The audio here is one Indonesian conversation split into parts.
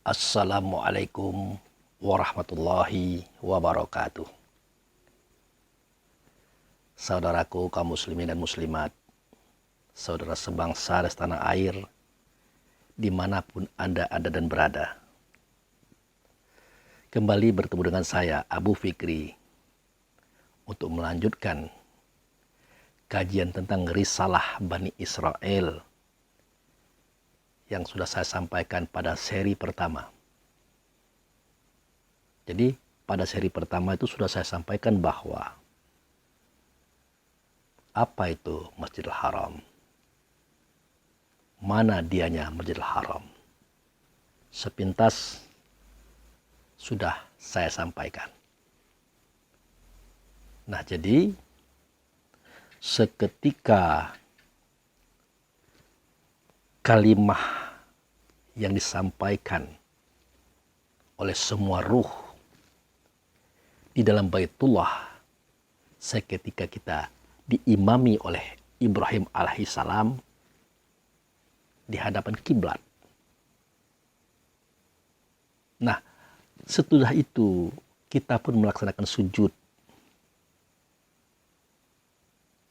Assalamualaikum warahmatullahi wabarakatuh. Saudaraku kaum muslimin dan muslimat, saudara sebangsa dan setanah air, dimanapun Anda ada dan berada. Kembali bertemu dengan saya, Abu Fikri, untuk melanjutkan kajian tentang Risalah Bani Israel yang sudah saya sampaikan pada seri pertama. Jadi pada seri pertama itu sudah saya sampaikan bahwa apa itu Masjidil Haram? Mana dianya Masjidil Haram? Sepintas sudah saya sampaikan. Nah, jadi seketika kalimah yang disampaikan oleh semua ruh di dalam Baitullah, seketika kita diimami oleh Ibrahim alaihissalam di hadapan kiblat. Nah, setelah itu kita pun melaksanakan sujud.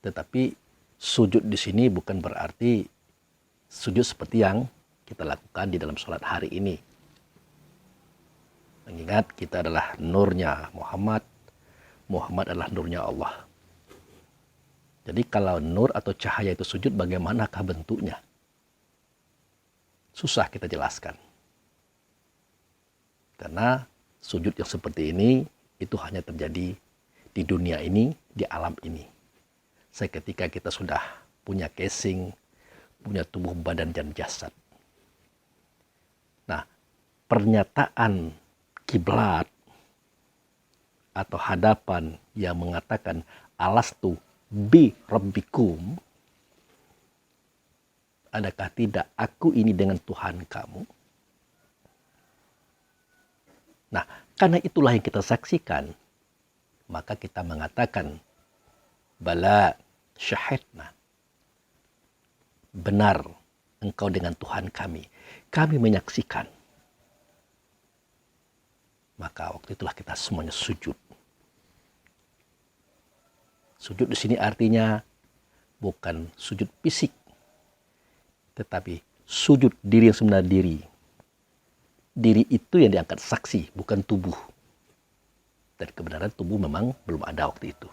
Tetapi sujud di sini bukan berarti sujud seperti yang kita lakukan di dalam sholat hari ini. Mengingat kita adalah nurnya Muhammad, Muhammad adalah nurnya Allah. Jadi kalau nur atau cahaya itu sujud, bagaimanakah bentuknya? Susah kita jelaskan. Karena sujud yang seperti ini itu hanya terjadi di dunia ini, di alam ini. Seketika kita sudah punya casing, punya tubuh badan dan jasad. Nah, pernyataan kiblat atau hadapan yang mengatakan alastu bi rabbikum, adakah tidak aku ini dengan Tuhan kamu? Nah, karena itulah yang kita saksikan, maka kita mengatakan bala syahidna, benar engkau dengan Tuhan kami menyaksikan. Maka waktu itulah kita semuanya sujud. Sujud di sini artinya bukan sujud fisik, tetapi sujud diri yang sebenarnya diri. Diri itu yang diangkat saksi, bukan tubuh. Dan kebenaran tubuh memang belum ada waktu itu.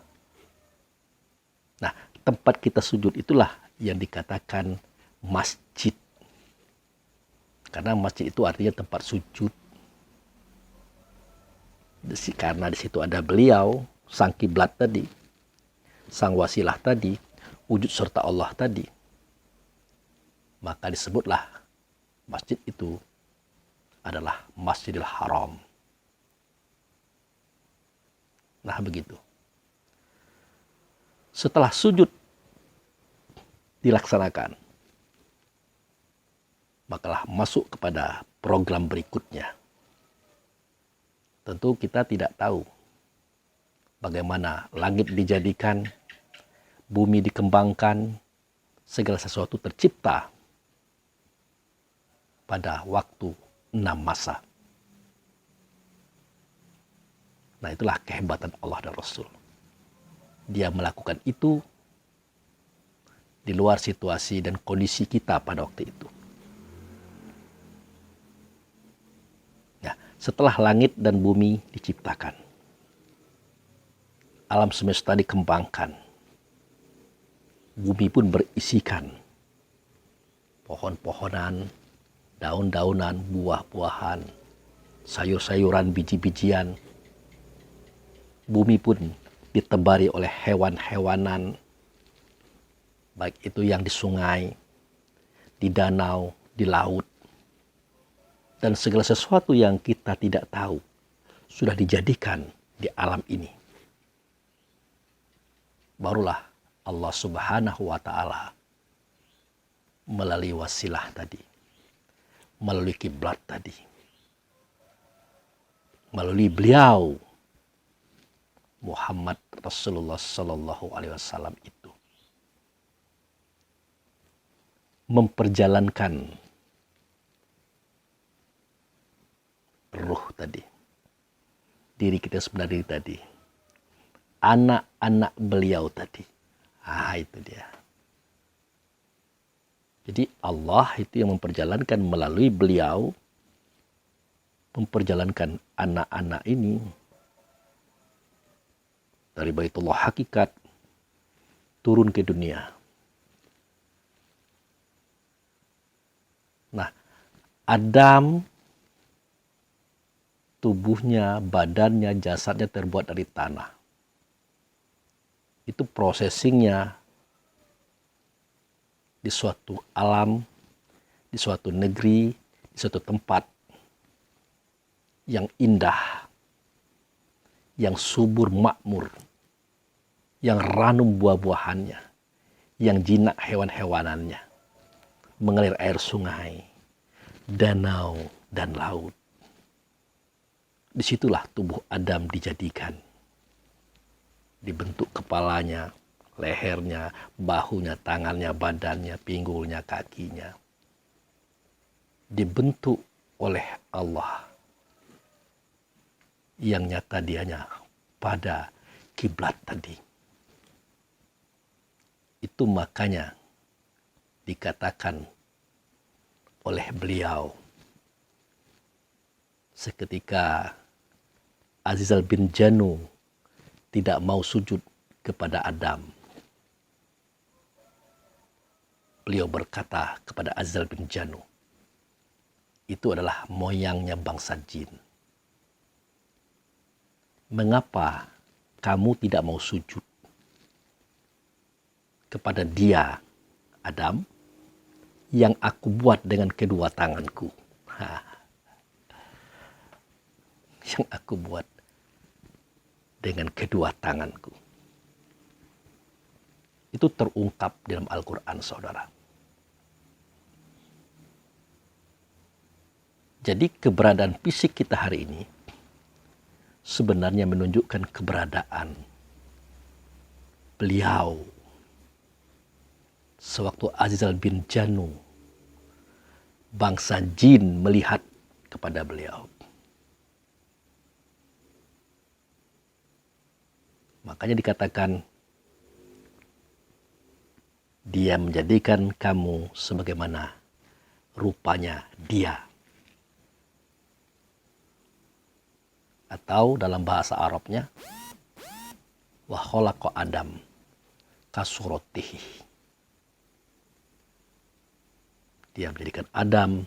Nah, tempat kita sujud itulah yang dikatakan masjid. Karena masjid itu artinya tempat sujud. Karena di situ ada beliau, sang kiblat tadi, sang wasilah tadi, wujud serta Allah tadi. Maka disebutlah masjid itu adalah Masjidil Haram. Nah, begitu. Setelah sujud dilaksanakan, makalah masuk kepada program berikutnya. Tentu kita tidak tahu bagaimana langit dijadikan, bumi dikembangkan, segala sesuatu tercipta pada waktu 6 masa. Nah, itulah kehebatan Allah dan Rasul. Dia melakukan itu di luar situasi dan kondisi kita pada waktu itu. Ya, setelah langit dan bumi diciptakan, alam semesta dikembangkan, bumi pun berisikan pohon-pohonan, daun-daunan, buah-buahan, sayur-sayuran, biji-bijian. Bumi pun ditebari oleh hewan-hewanan, baik itu yang di sungai, di danau, di laut. Dan segala sesuatu yang kita tidak tahu sudah dijadikan di alam ini. Barulah Allah Subhanahu wa Ta'ala melalui wasilah tadi, melalui kiblat tadi, melalui beliau Muhammad Rasulullah Sallallahu Alaihi Wasallam itu memperjalankan ruh tadi, diri kita sebenarnya tadi, anak-anak beliau tadi. Itu dia. Jadi Allah itu yang memperjalankan melalui beliau, memperjalankan anak-anak ini dari Baitullah hakikat turun ke dunia. Nah, Adam tubuhnya, badannya, jasadnya terbuat dari tanah. Itu processingnya di suatu alam, di suatu negeri, di suatu tempat yang indah, yang subur makmur, yang ranum buah-buahannya, yang jinak hewan-hewanannya, mengalir air sungai, danau, dan laut. Disitulah tubuh Adam dijadikan. Dibentuk kepalanya, lehernya, bahunya, tangannya, badannya, pinggulnya, kakinya. Dibentuk oleh Allah yang nyata dianya pada kiblat tadi. Itu makanya dikatakan oleh beliau seketika Azizal bin Janu tidak mau sujud kepada Adam. Beliau berkata kepada Azizal bin Janu, itu adalah moyangnya bangsa jin. Mengapa kamu tidak mau sujud kepada dia, Adam, yang aku buat dengan kedua tanganku? Yang aku buat dengan kedua tanganku. Itu terungkap dalam Al-Quran, saudara. Jadi keberadaan fisik kita hari ini sebenarnya menunjukkan keberadaan beliau sewaktu Azizal bin Janu, bangsa jin melihat kepada beliau. Makanya dikatakan, dia menjadikan kamu sebagaimana rupanya dia. Atau dalam bahasa Arabnya, wa khalaqa Adam kasuratihi. Dia menjadikan Adam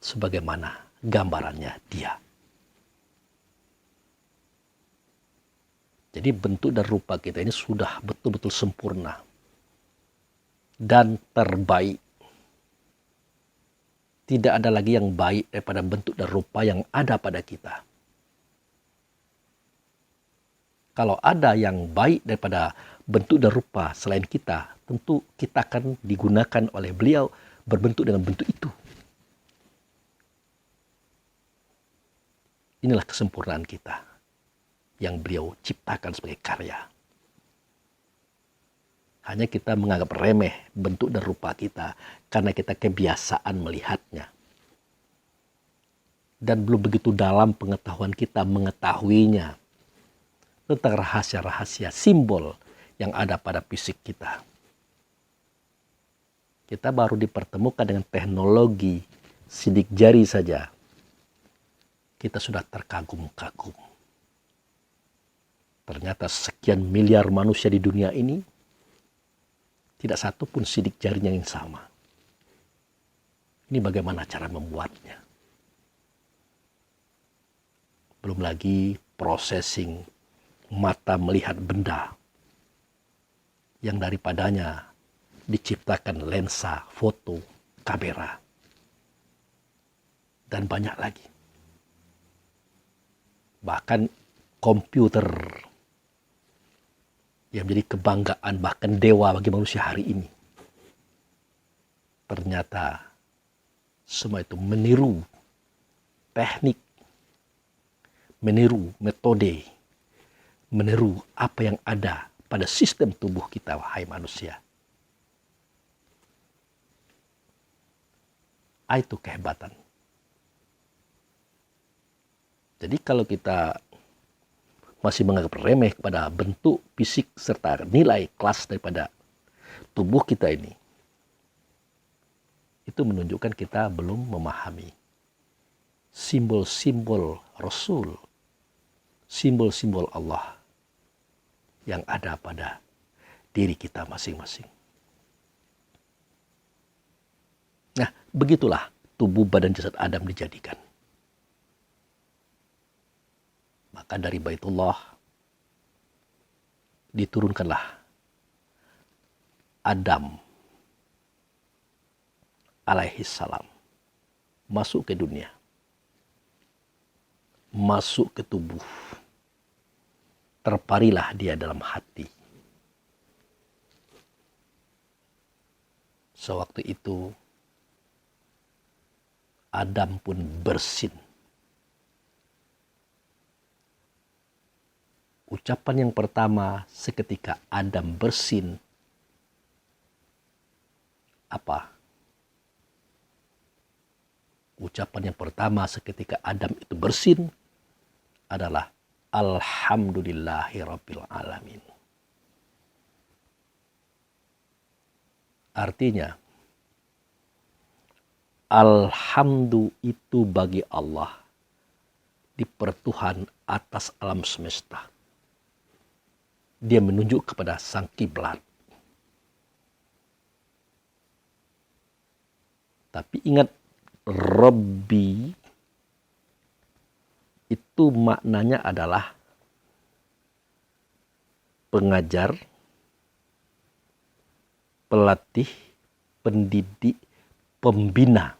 sebagaimana gambarannya dia. Jadi bentuk dan rupa kita ini sudah betul-betul sempurna dan terbaik. Tidak ada lagi yang baik daripada bentuk dan rupa yang ada pada kita. Kalau ada yang baik daripada bentuk dan rupa selain kita, tentu kita akan digunakan oleh beliau berbentuk dengan bentuk itu. Inilah kesempurnaan kita yang beliau ciptakan sebagai karya. Hanya kita menganggap remeh bentuk dan rupa kita karena kita kebiasaan melihatnya. Dan belum begitu dalam pengetahuan kita mengetahuinya tentang rahasia-rahasia simbol yang ada pada fisik kita. Kita baru dipertemukan dengan teknologi sidik jari saja. Kita sudah terkagum-kagum. Ternyata sekian miliar manusia di dunia ini, tidak satu pun sidik jarinya yang sama. Ini bagaimana cara membuatnya. Belum lagi processing mata melihat benda yang daripadanya diciptakan lensa, foto, kamera, dan banyak lagi. Bahkan komputer yang menjadi kebanggaan bahkan dewa bagi manusia hari ini. Ternyata semua itu meniru teknik, meniru metode, meniru apa yang ada pada sistem tubuh kita, wahai manusia. Itu kehebatan. Jadi kalau kita masih menganggap remeh kepada bentuk fisik serta nilai kelas daripada tubuh kita ini, itu menunjukkan kita belum memahami simbol-simbol Rasul, simbol-simbol Allah yang ada pada diri kita masing-masing. Nah, begitulah tubuh badan jasad Adam dijadikan. Maka dari Baitullah diturunkanlah Adam alaihi salam masuk ke dunia, masuk ke tubuh, terparilah dia dalam hati. Sewaktu itu Adam pun bersin. Ucapan yang pertama seketika Adam bersin, apa? Ucapan yang pertama seketika Adam itu bersin adalah Alhamdulillahirabbil alamin. Artinya, alhamdu itu bagi Allah dipertuhan atas alam semesta. Dia menunjuk kepada sang kiblat. Tapi ingat, Rabbi itu maknanya adalah pengajar, pelatih, pendidik, pembina,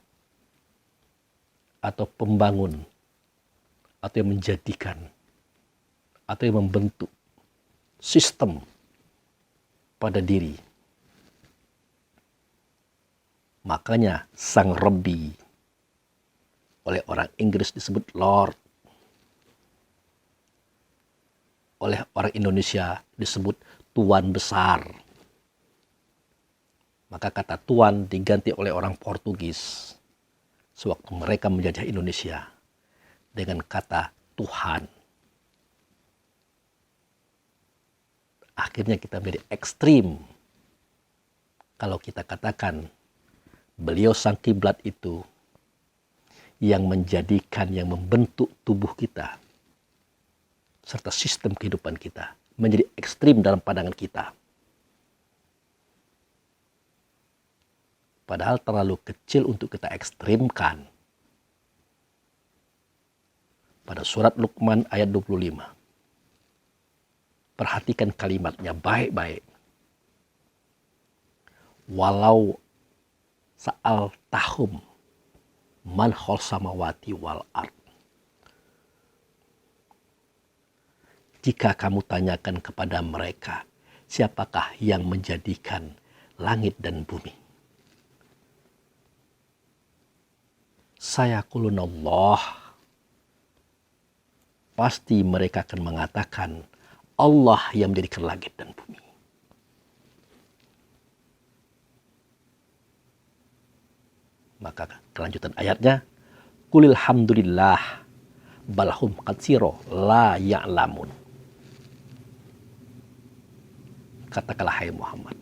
atau pembangun, atau yang menjadikan, atau yang membentuk sistem pada diri. Makanya sang Rabbi oleh orang Inggris disebut Lord, oleh orang Indonesia disebut Tuan Besar. Maka kata Tuan diganti oleh orang Portugis sewaktu mereka menjajah Indonesia dengan kata Tuhan. Akhirnya kita menjadi ekstrim kalau kita katakan beliau sang kiblat itu yang menjadikan, yang membentuk tubuh kita serta sistem kehidupan kita menjadi ekstrim dalam pandangan kita. Padahal terlalu kecil untuk kita ekstrimkan. Pada surat Luqman ayat 25. Perhatikan kalimatnya baik-baik. Walau sa'al tahum man khol samawati wal ard. Jika kamu tanyakan kepada mereka, siapakah yang menjadikan langit dan bumi? Sayaqulunallah. Pasti mereka akan mengatakan Allah yang menjadikan langit dan bumi. Maka kelanjutan ayatnya, Qulil hamdulillah balhum katsiro la ya'lamun. Katakanlah hai Muhammad,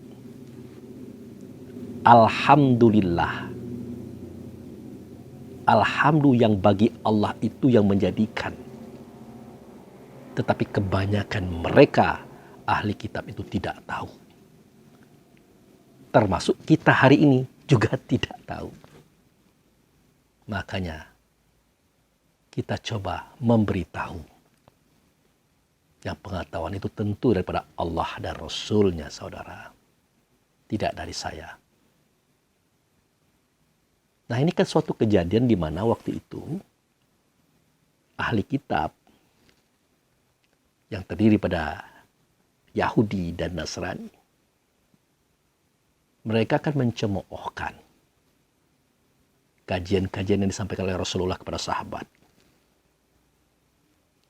Alhamdulillah. Alhamdulillah yang bagi Allah itu yang menjadikan. Tetapi kebanyakan mereka ahli kitab itu tidak tahu. Termasuk kita hari ini juga tidak tahu. Makanya kita coba memberitahu. Yang pengetahuan itu tentu daripada Allah dan Rasul-Nya, saudara. Tidak dari saya. Nah, ini kan suatu kejadian di mana waktu itu ahli kitab yang terdiri pada Yahudi dan Nasrani, mereka akan mencemoohkan kajian-kajian yang disampaikan oleh Rasulullah kepada sahabat.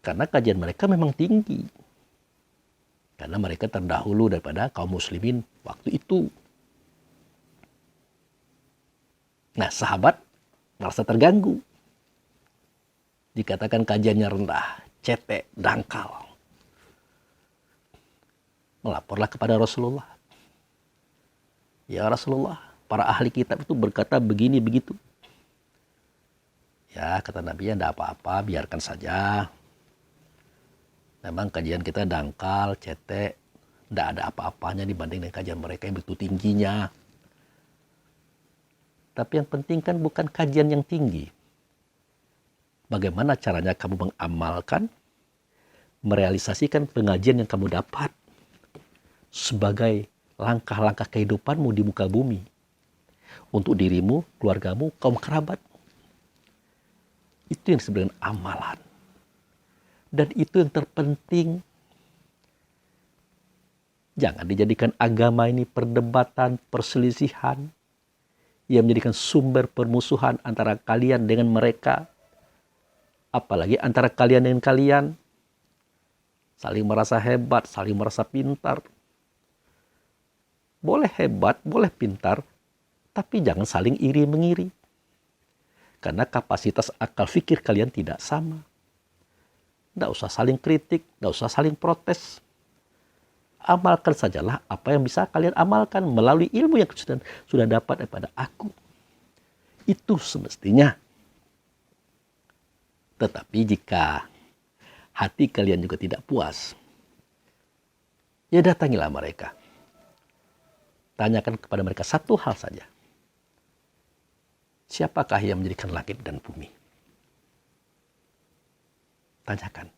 Karena kajian mereka memang tinggi. Karena mereka terdahulu daripada kaum muslimin waktu itu. Nah, sahabat merasa terganggu. dikatakan kajiannya rendah, cetek, dangkal. Melaporlah kepada Rasulullah. Ya Rasulullah, para ahli kitab itu berkata begini begitu. Ya, kata Nabi, ya tidak apa-apa, biarkan saja. Memang kajian kita dangkal, cetek, tidak ada apa-apanya dibanding dengan kajian mereka yang begitu tingginya. Tapi yang penting kan bukan kajian yang tinggi. Bagaimana caranya kamu mengamalkan, merealisasikan pengajian yang kamu dapat sebagai langkah-langkah kehidupanmu di muka bumi. Untuk dirimu, keluargamu, kaum kerabat. Itu yang disebut dengan amalan. Dan itu yang terpenting. Jangan dijadikan agama ini perdebatan, perselisihan, yang menjadikan sumber permusuhan antara kalian dengan mereka. Apalagi antara kalian dengan kalian. Saling merasa hebat, saling merasa pintar. Boleh hebat, boleh pintar, tapi jangan saling iri-mengiri. Karena kapasitas akal fikir kalian tidak sama. Tidak usah saling kritik, tidak usah saling protes. Amalkan sajalah apa yang bisa kalian amalkan melalui ilmu yang sudah dapat daripada aku. Itu semestinya. Tetapi jika hati kalian juga tidak puas, ya datangilah mereka. Tanyakan kepada mereka satu hal saja. Siapakah yang menjadikan langit dan bumi? Tanyakan.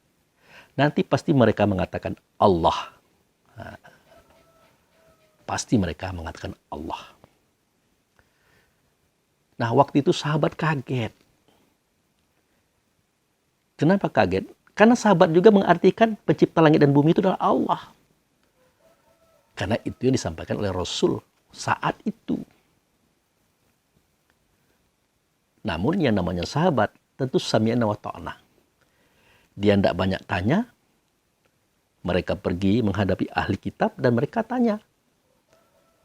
Nanti pasti mereka mengatakan Allah. Pasti mereka mengatakan Allah. Nah, waktu itu sahabat kaget. Kenapa kaget? Karena sahabat juga mengartikan pencipta langit dan bumi itu adalah Allah. Karena itu yang disampaikan oleh Rasul saat itu. Namun yang namanya sahabat tentu sami'na wa ta'na. Dia tidak banyak tanya. Mereka pergi menghadapi ahli kitab dan mereka tanya.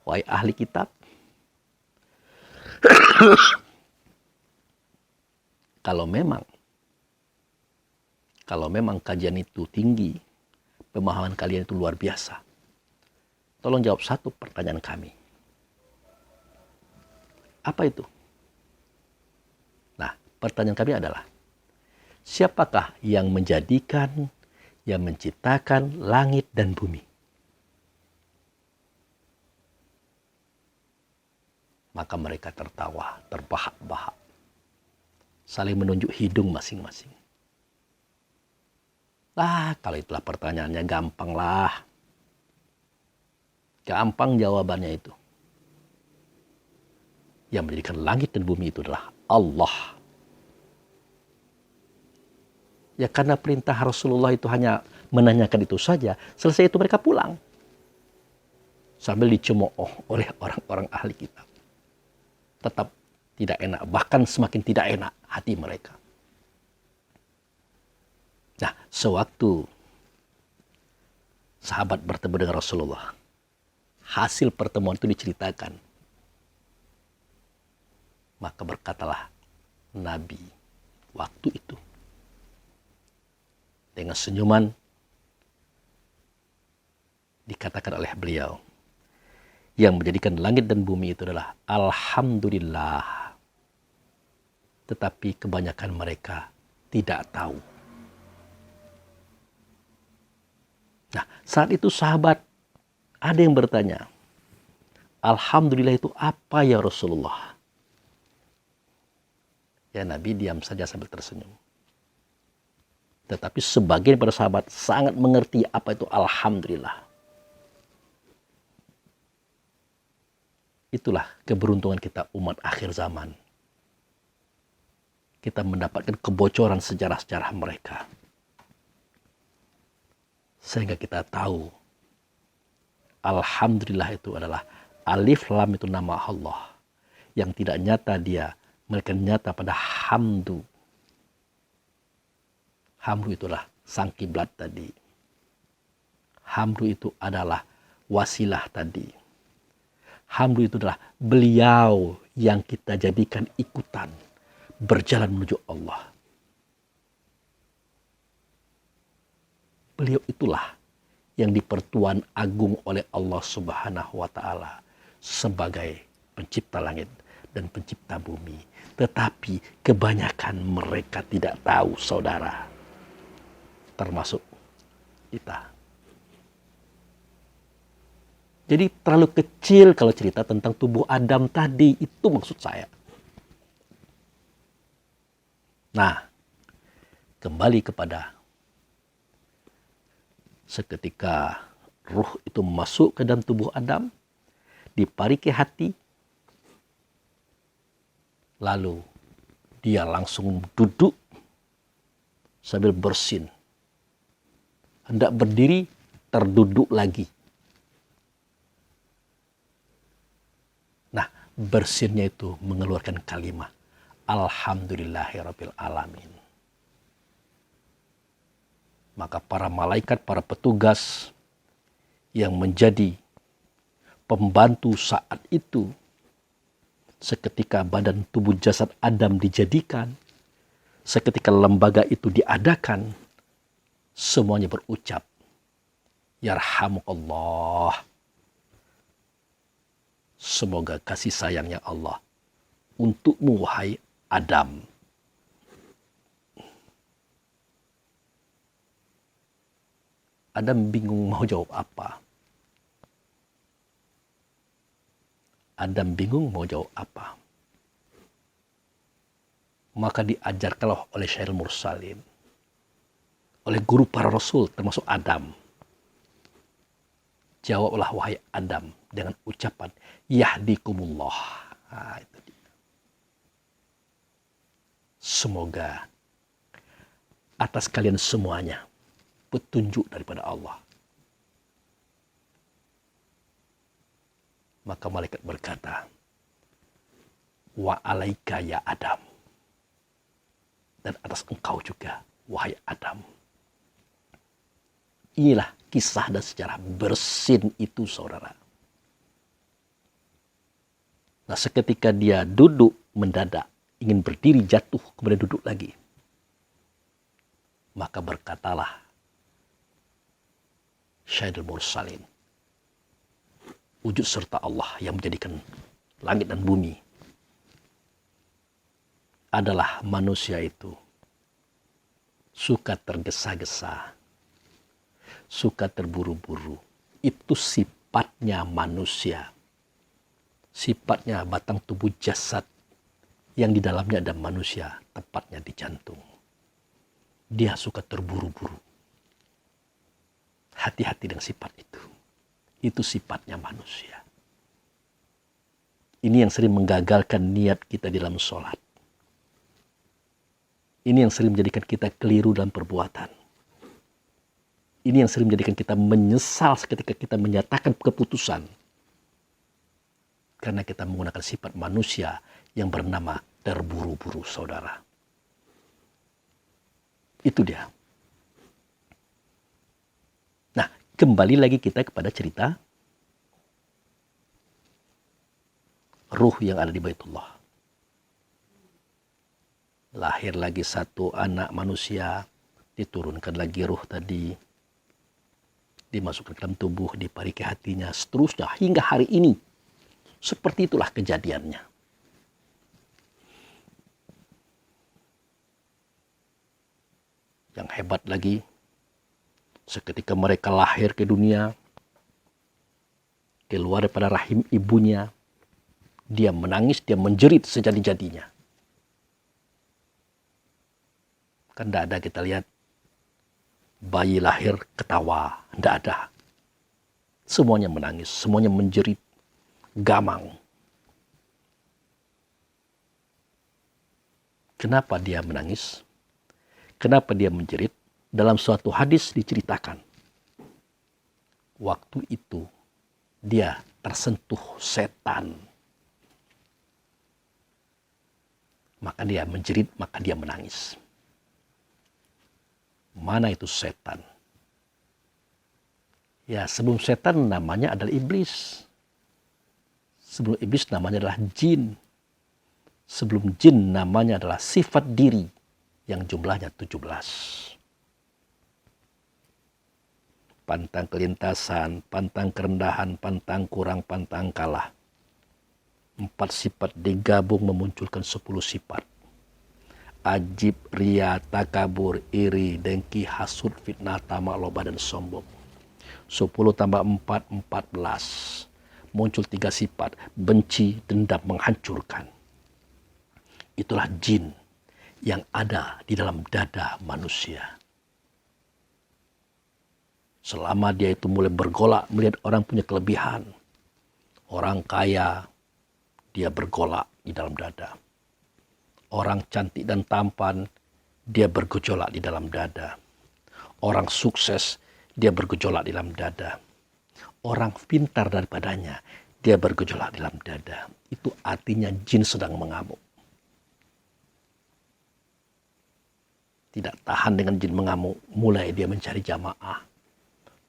Wahai ahli kitab. Kalau memang kajian itu tinggi, pemahaman kalian itu luar biasa. Tolong jawab satu pertanyaan kami. Apa itu? Nah, pertanyaan kami adalah, siapakah yang menjadikan, yang menciptakan langit dan bumi? Maka mereka tertawa, terbahak-bahak. Saling menunjuk hidung masing-masing. Kalau itulah pertanyaannya, gampang lah. Gampang jawabannya itu. Yang menjadikan langit dan bumi itu adalah Allah. Ya karena perintah Rasulullah itu hanya menanyakan itu saja, selesai itu mereka pulang. Sambil dicemooh oleh orang-orang ahli kitab. Tetap tidak enak, bahkan semakin tidak enak hati mereka. Nah, sewaktu sahabat bertemu dengan Rasulullah, hasil pertemuan itu diceritakan. Maka berkatalah Nabi waktu itu dengan senyuman dikatakan oleh beliau, yang menjadikan langit dan bumi itu adalah Alhamdulillah. Tetapi kebanyakan mereka tidak tahu. Nah, saat itu sahabat ada yang bertanya, Alhamdulillah itu apa ya Rasulullah? Ya Nabi diam saja sambil tersenyum. Tetapi sebagian para sahabat sangat mengerti apa itu Alhamdulillah. Itulah keberuntungan kita umat akhir zaman. Kita mendapatkan kebocoran sejarah-sejarah mereka. Sehingga kita tahu Alhamdulillah itu adalah alif lam itu nama Allah. Yang tidak nyata dia, melainkan nyata pada hamdu. Hamdu itulah sang kiblat tadi. Hamdu itu adalah wasilah tadi. Hamdu itu adalah beliau yang kita jadikan ikutan berjalan menuju Allah. beliau itulah yang dipertuan agung oleh Allah Subhanahu wa Ta'ala sebagai pencipta langit dan pencipta bumi. Tetapi kebanyakan mereka tidak tahu, saudara, termasuk kita. Jadi terlalu kecil kalau cerita tentang tubuh Adam tadi, itu maksud saya. Nah, kembali kepada seketika ruh itu masuk ke dalam tubuh Adam, dipariki hati, lalu dia langsung duduk sambil bersin. Hendak berdiri, terduduk lagi. Nah, bersinnya itu mengeluarkan kalimat Alhamdulillahirabbil alamin. Maka para malaikat, para petugas yang menjadi pembantu saat itu, seketika badan tubuh jasad Adam dijadikan, seketika lembaga itu diadakan, semuanya berucap, Yarhamukallah. Semoga kasih sayangnya Allah untukmu, wahai Adam. Adam bingung mau jawab apa. Adam bingung mau jawab apa. Maka diajarkanlah oleh Syairul Mursalin, oleh guru para rasul termasuk Adam. Jawablah wahai Adam dengan ucapan Yahdikumullah. Nah, itu dia. Semoga atas kalian semuanya petunjuk daripada Allah. Maka malaikat berkata, wa alaika ya Adam. Dan atas engkau juga, wahai Adam. Inilah kisah dan sejarah bersin itu, saudara. Nah, seketika dia duduk mendadak, ingin berdiri jatuh, kemudian duduk lagi. Maka berkatalah Syairul Mursalin, wujud serta Allah yang menjadikan langit dan bumi adalah manusia itu suka tergesa-gesa, suka terburu-buru. Itu sifatnya manusia. Sifatnya batang tubuh jasad yang di dalamnya ada manusia, tepatnya di jantung. Dia suka terburu-buru. Hati-hati dengan sifat itu. Itu sifatnya manusia. Ini yang sering menggagalkan niat kita dalam sholat. Ini yang sering menjadikan kita keliru dalam perbuatan. Ini yang sering menjadikan kita menyesal ketika kita menyatakan keputusan. Karena kita menggunakan sifat manusia yang bernama terburu-buru, saudara. Itu dia. Nah, kembali lagi kita kepada cerita ruh yang ada di Baitullah. Lahir lagi satu anak manusia, diturunkan lagi ruh tadi, dimasukkan ke dalam tubuh, dipariki hatinya, seterusnya hingga hari ini. Seperti itulah kejadiannya. Yang hebat lagi, seketika mereka lahir ke dunia, keluar daripada rahim ibunya, dia menangis, dia menjerit sejadi-jadinya. Kan tidak ada kita lihat bayi lahir ketawa, tidak ada. Semuanya menangis, semuanya menjerit, gamang. Kenapa dia menangis? Kenapa dia menjerit? Dalam suatu hadis diceritakan, waktu itu dia tersentuh setan. Maka dia menjerit, maka dia menangis. Mana itu setan? Ya, sebelum setan namanya adalah iblis. Sebelum iblis namanya adalah jin. Sebelum jin namanya adalah sifat diri yang jumlahnya 17. pantang kelintasan, pantang kerendahan, pantang kurang, pantang kalah. 4 sifat digabung memunculkan 10 sifat. Ajib, ria, takabur, iri, dengki, hasud, fitnah, tamak, loba, dan sombong. 10 tambah 4, 14. Muncul 3 sifat, benci, dendam, menghancurkan. Itulah jin yang ada di dalam dada manusia. Selama dia itu mulai bergolak melihat orang punya kelebihan, orang kaya, dia bergolak di dalam dada. Orang cantik dan tampan, dia bergejolak di dalam dada. Orang sukses, dia bergejolak di dalam dada. Orang pintar daripadanya, dia bergejolak di dalam dada. Itu artinya jin sedang mengamuk. Tidak tahan dengan jin mengamuk, mulai dia mencari jamaah,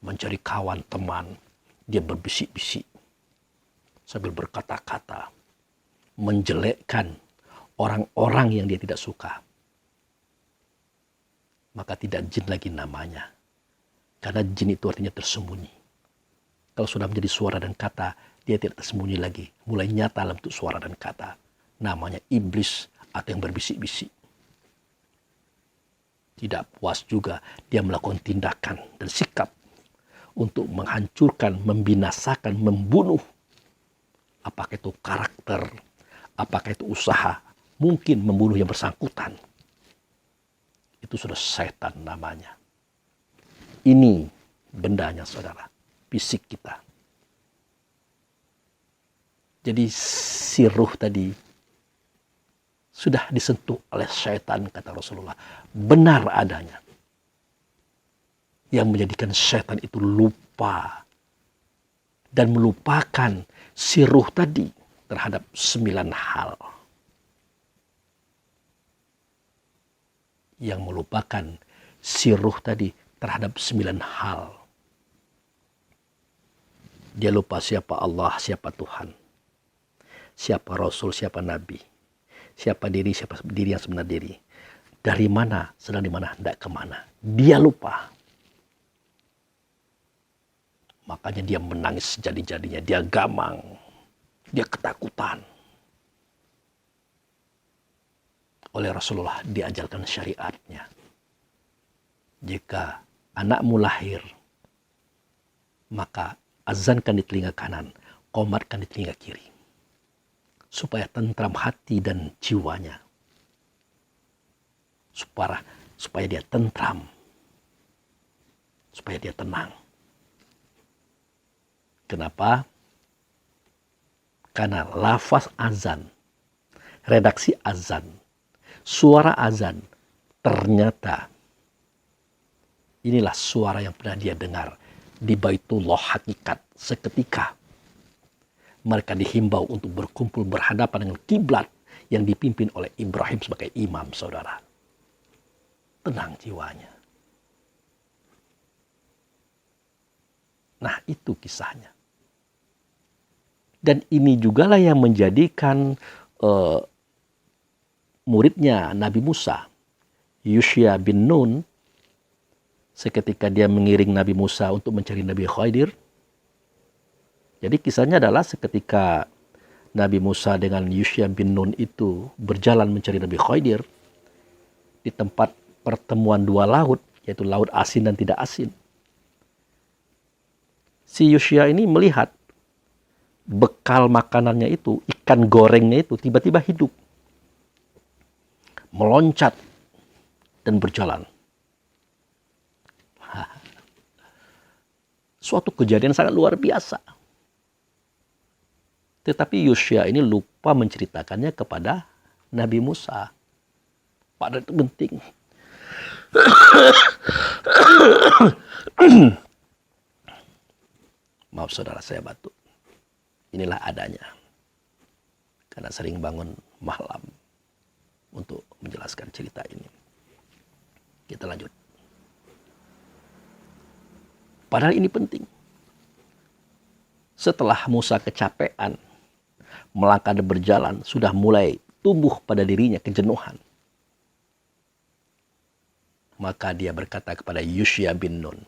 mencari kawan teman. Dia berbisik-bisik sambil berkata-kata, menjelekkan orang-orang yang dia tidak suka. Maka tidak jin lagi namanya. Karena jin itu artinya tersembunyi. Kalau sudah menjadi suara dan kata, dia tidak tersembunyi lagi. Mulai nyata dalam bentuk suara dan kata. Namanya iblis atau yang berbisik-bisik. Tidak puas juga dia melakukan tindakan dan sikap untuk menghancurkan, membinasakan, membunuh. Apakah itu karakter, apakah itu usaha, mungkin membunuh yang bersangkutan. Itu sudah setan namanya. Ini bendanya saudara, fisik kita. Jadi si ruh tadi sudah disentuh oleh setan, kata Rasulullah. Benar adanya. Yang menjadikan setan itu lupa. Dan melupakan si ruh tadi terhadap 9 hal. Yang melupakan si ruh tadi terhadap 9 hal. Dia lupa siapa Allah, siapa Tuhan. Siapa Rasul, siapa Nabi. Siapa diri yang sebenarnya diri. Dari mana, sedang di mana, hendak kemana. Dia lupa. Makanya dia menangis sejadi-jadinya. Dia gamang. Dia ketakutan. Oleh Rasulullah diajarkan syariatnya. Jika anakmu lahir, maka azankan di telinga kanan, qomatkan di telinga kiri. Supaya tentram hati dan jiwanya. Supaya dia tentram. Supaya dia tenang. Kenapa? Karena lafaz azan, redaksi azan, suara azan, ternyata inilah suara yang pernah dia dengar di Baitullah hakikat seketika. Mereka dihimbau untuk berkumpul berhadapan dengan kiblat yang dipimpin oleh Ibrahim sebagai imam, saudara. Tenang jiwanya. Nah, itu kisahnya. Dan ini jugalah yang menjadikan muridnya Nabi Musa, Yusya bin Nun, seketika dia mengiring Nabi Musa untuk mencari Nabi Khidir. Jadi kisahnya adalah seketika Nabi Musa dengan Yusya bin Nun itu berjalan mencari Nabi Khidir di tempat pertemuan 2 laut, yaitu laut asin dan tidak asin. Si Yusya ini melihat bekal makanannya itu, ikan gorengnya itu tiba-tiba hidup. Meloncat dan berjalan. Suatu kejadian sangat luar biasa. Tetapi Yusya ini lupa menceritakannya kepada Nabi Musa. Padahal itu penting. Maaf saudara, saya batuk. Inilah adanya. Karena sering bangun malam untuk menjelaskan cerita ini. Kita lanjut. Padahal ini penting. Setelah Musa kecapean, melangkah dan berjalan, sudah mulai tumbuh pada dirinya kejenuhan. Maka dia berkata kepada Yusya bin Nun,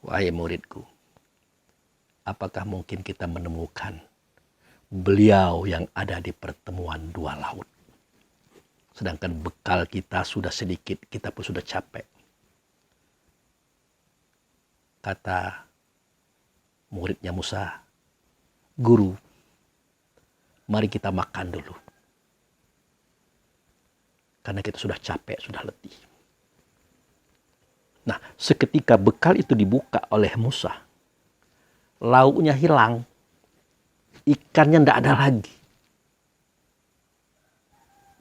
Wahai muridku, apakah mungkin kita menemukan beliau yang ada di pertemuan dua laut? Sedangkan bekal kita sudah sedikit, kita pun sudah capek. Kata muridnya Musa, "Guru, mari kita makan dulu. Karena kita sudah capek, sudah letih." Nah, seketika bekal itu dibuka oleh Musa, lauknya hilang, ikannya tidak ada lagi.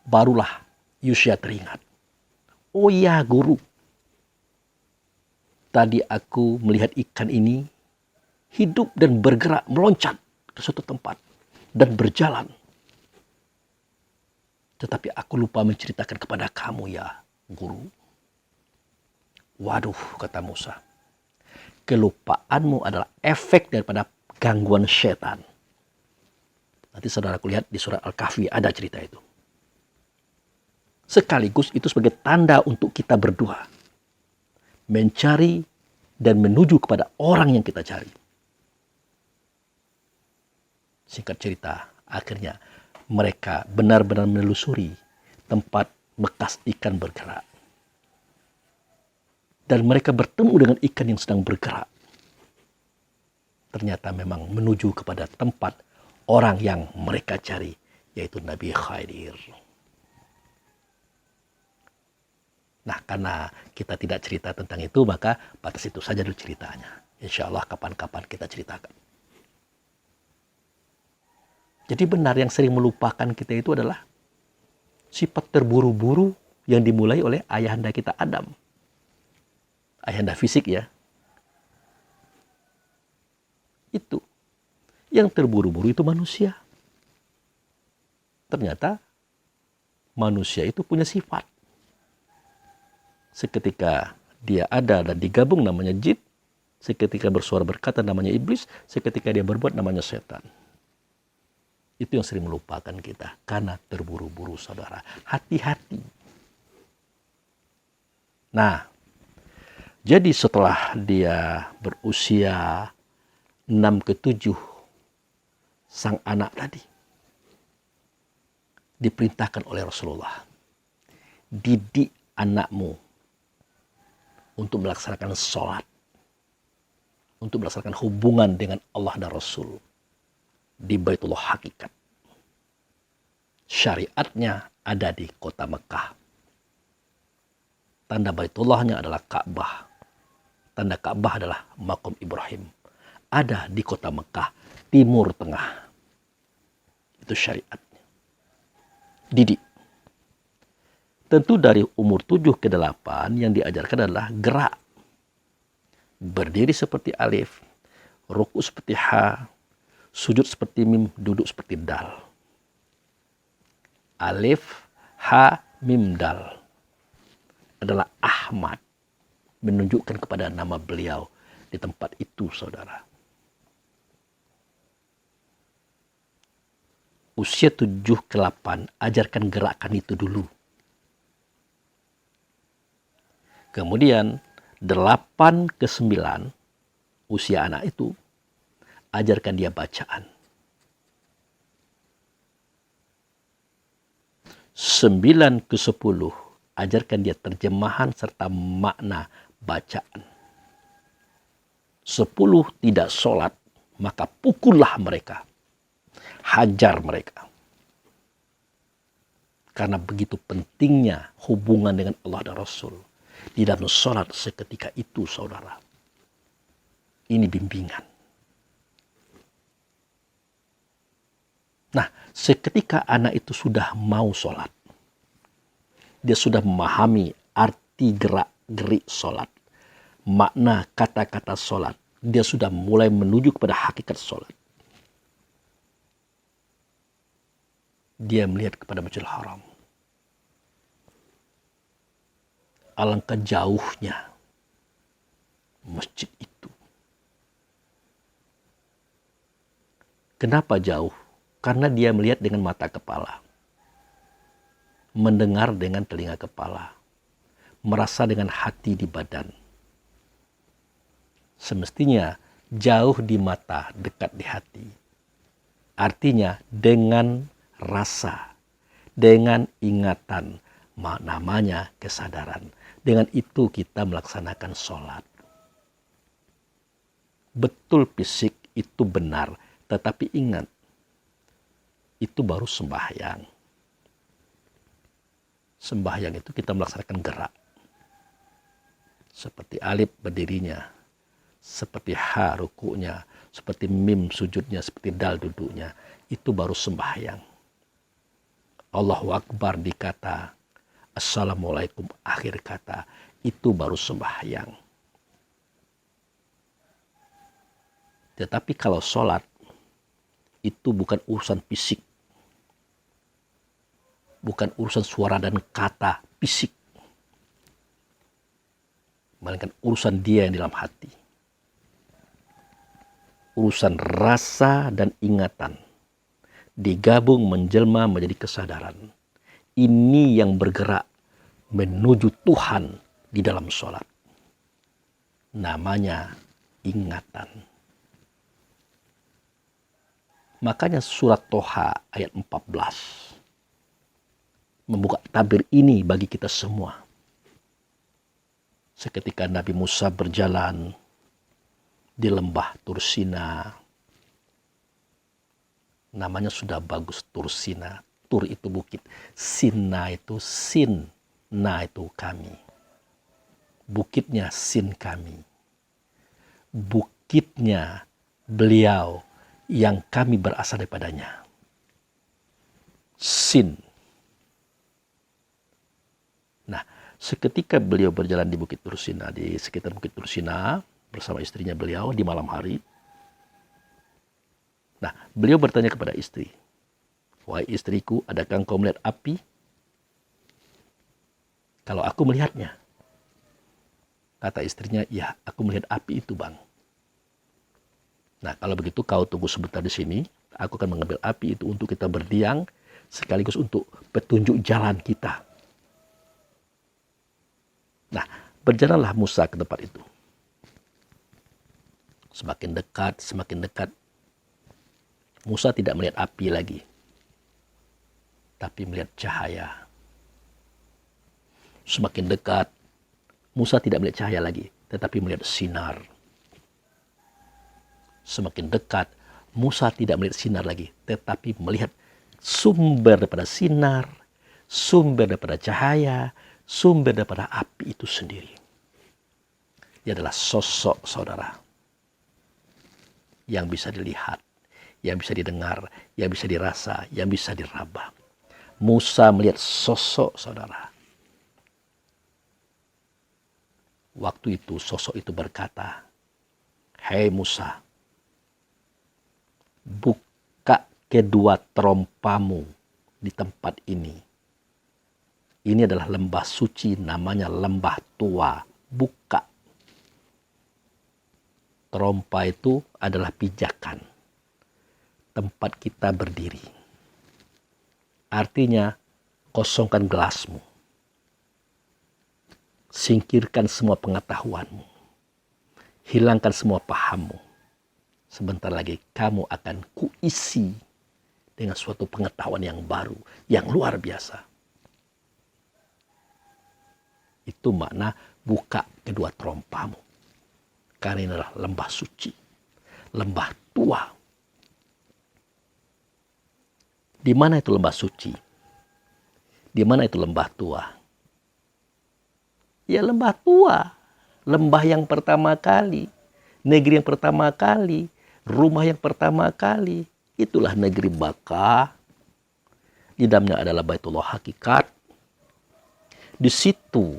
Barulah Yusya teringat. Oh iya guru, tadi aku melihat ikan ini hidup dan bergerak, meloncat ke suatu tempat dan berjalan. Tetapi aku lupa menceritakan kepada kamu ya guru. Waduh, kata Musa, kelupaanmu adalah efek daripada gangguan setan. Nanti saudaraku lihat di surat Al-Kahfi ada cerita itu. Sekaligus itu sebagai tanda untuk kita berdua mencari dan menuju kepada orang yang kita cari. Singkat cerita, akhirnya mereka benar-benar menelusuri tempat bekas ikan bergerak. Dan mereka bertemu dengan ikan yang sedang bergerak. Ternyata memang menuju kepada tempat orang yang mereka cari, yaitu Nabi Khidir. Nah, karena kita tidak cerita tentang itu, maka batas itu saja dulu ceritanya. Insya Allah kapan-kapan kita ceritakan. Jadi benar yang sering melupakan kita itu adalah sifat terburu-buru yang dimulai oleh ayahanda kita Adam. Ayahanda fisik ya. Itu. Yang terburu-buru itu manusia. Ternyata manusia itu punya sifat. Seketika dia ada dan digabung namanya jin. Seketika bersuara berkata namanya iblis. Seketika dia berbuat namanya setan. Itu yang sering melupakan kita. Karena terburu-buru saudara. Hati-hati. Nah, jadi setelah dia berusia 6 ke 7, sang anak tadi diperintahkan oleh Rasulullah, didik anakmu untuk melaksanakan sholat, untuk melaksanakan hubungan dengan Allah dan Rasul di Baitullah hakikat. Syariatnya ada di kota Mekah. Tanda Baitullahnya adalah Ka'bah. Tanda Ka'bah adalah Maqam Ibrahim. Ada di kota Mekah, Timur Tengah. Itu syariatnya. Didik. Tentu dari umur 7 ke 8 yang diajarkan adalah gerak. Berdiri seperti alif, ruku seperti ha, sujud seperti mim, duduk seperti dal. Alif, ha, mim, dal adalah Ahmad. Menunjukkan kepada nama beliau di tempat itu, saudara. Usia 7 ke 8, ajarkan gerakan itu dulu. Kemudian 8 ke 9, usia anak itu, ajarkan dia bacaan. 9 ke 10, ajarkan dia terjemahan serta makna bacaan. 10 tidak sholat, maka pukullah mereka. Hajar mereka. Karena begitu pentingnya hubungan dengan Allah dan Rasul. Di dalam sholat seketika itu, saudara. Ini bimbingan. Nah, seketika anak itu sudah mau sholat. Dia sudah memahami arti gerak-gerik sholat. Makna kata-kata sholat. Dia sudah mulai menuju kepada hakikat sholat. Dia melihat kepada Masjidil Haram. Alangkah jauhnya masjid itu. Kenapa jauh? Karena dia melihat dengan mata kepala. Mendengar dengan telinga kepala. Merasa dengan hati di badan. semestinya jauh di mata, dekat di hati. Artinya dengan rasa, dengan ingatan, namanya kesadaran. Dengan itu kita melaksanakan sholat. Betul fisik itu benar, tetapi ingat, itu baru sembahyang. Sembahyang itu kita melaksanakan gerak. Seperti alif berdirinya, seperti ha rukuknya, seperti mim sujudnya, seperti dal duduknya. Itu baru sembahyang. Allahu Akbar dikata, Assalamualaikum akhir kata, itu baru sembahyang. Tetapi kalau sholat, itu bukan urusan fisik. Bukan urusan suara dan kata fisik. Melainkan urusan dia yang dalam hati. Urusan rasa dan ingatan. Digabung menjelma menjadi kesadaran. Ini yang bergerak menuju Tuhan di dalam sholat. Namanya ingatan. Makanya surat Toha ayat 14 membuka tabir ini bagi kita semua. Seketika Nabi Musa berjalan di lembah Tursina. Namanya sudah bagus, Tursina. Tur itu bukit. Sina itu sin. Na itu kami. Bukitnya sin kami. Bukitnya beliau yang kami berasal daripadanya. Sin. Nah, seketika beliau berjalan di Bukit Tursina, di sekitar Bukit Tursina, bersama istrinya beliau di malam hari. Nah, beliau bertanya kepada istri, "Wahai istriku, adakah engkau melihat api?" "Kalau aku melihatnya." Kata istrinya, "Ya, aku melihat api itu, Bang." "Nah, kalau begitu kau tunggu sebentar di sini. Aku akan mengambil api itu untuk kita berdiam, sekaligus untuk petunjuk jalan kita." Nah, berjalanlah Musa ke tempat itu. Semakin dekat, Musa tidak melihat api lagi, tapi melihat cahaya. Semakin dekat, Musa tidak melihat cahaya lagi, tetapi melihat sinar. Semakin dekat, Musa tidak melihat sinar lagi, tetapi melihat sumber daripada sinar, sumber daripada cahaya, sumber daripada api itu sendiri. Dia adalah sosok saudara yang bisa dilihat, yang bisa didengar, yang bisa dirasa, yang bisa diraba. Musa melihat sosok saudara. Waktu itu sosok itu berkata, "Hei Musa, buka kedua terompamu di tempat ini. Ini adalah lembah suci, namanya lembah tua. Buka." Terompa itu adalah pijakan, tempat kita berdiri. Artinya, kosongkan gelasmu. Singkirkan semua pengetahuanmu. Hilangkan semua pahammu. Sebentar lagi kamu akan kuisi dengan suatu pengetahuan yang baru, yang luar biasa. Itu makna buka kedua terompamu. Karena ini adalah lembah suci, lembah tua. Di mana itu lembah suci? Di mana itu lembah tua? Ya lembah tua, lembah yang pertama kali, negeri yang pertama kali, rumah yang pertama kali. Itulah negeri Baka. Di dalamnya adalah Baitullah Hakikat. Di situ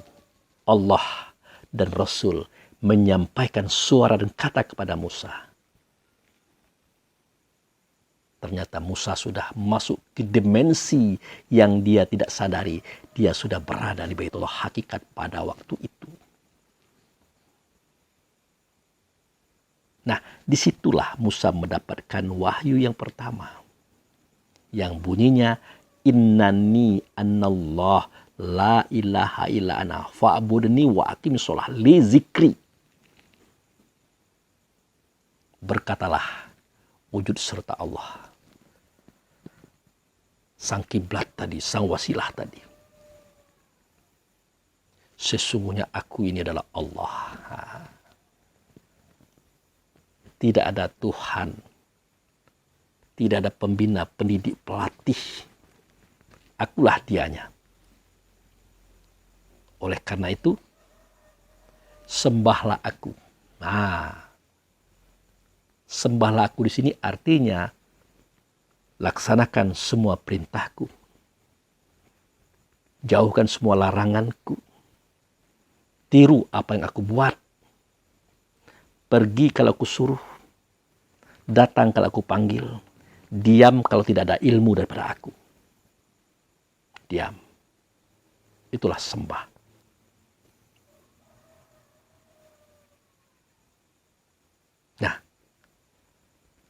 Allah dan Rasul menyampaikan suara dan kata kepada Musa. Ternyata Musa sudah masuk ke dimensi yang dia tidak sadari. Dia sudah berada di Baitullah Hakikat pada waktu itu. Nah, disitulah Musa mendapatkan wahyu yang pertama. Yang bunyinya, "Innani anallah la ilaha illa ana fa'budni wa aqimis sholah li zikri." berkatalah wujud serta Allah. Sang kiblat tadi, sang wasilah tadi. Sesungguhnya aku ini adalah Allah. Tidak ada Tuhan. Tidak ada pembina, pendidik, pelatih. Akulah dianya. Oleh karena itu, sembahlah aku. Sembahlah aku di sini artinya laksanakan semua perintahku. Jauhkan semua laranganku. Tiru apa yang aku buat. Pergi kalau aku suruh. Datang kalau aku panggil. Diam kalau tidak ada ilmu daripada aku. Diam. Itulah sembah. Nah,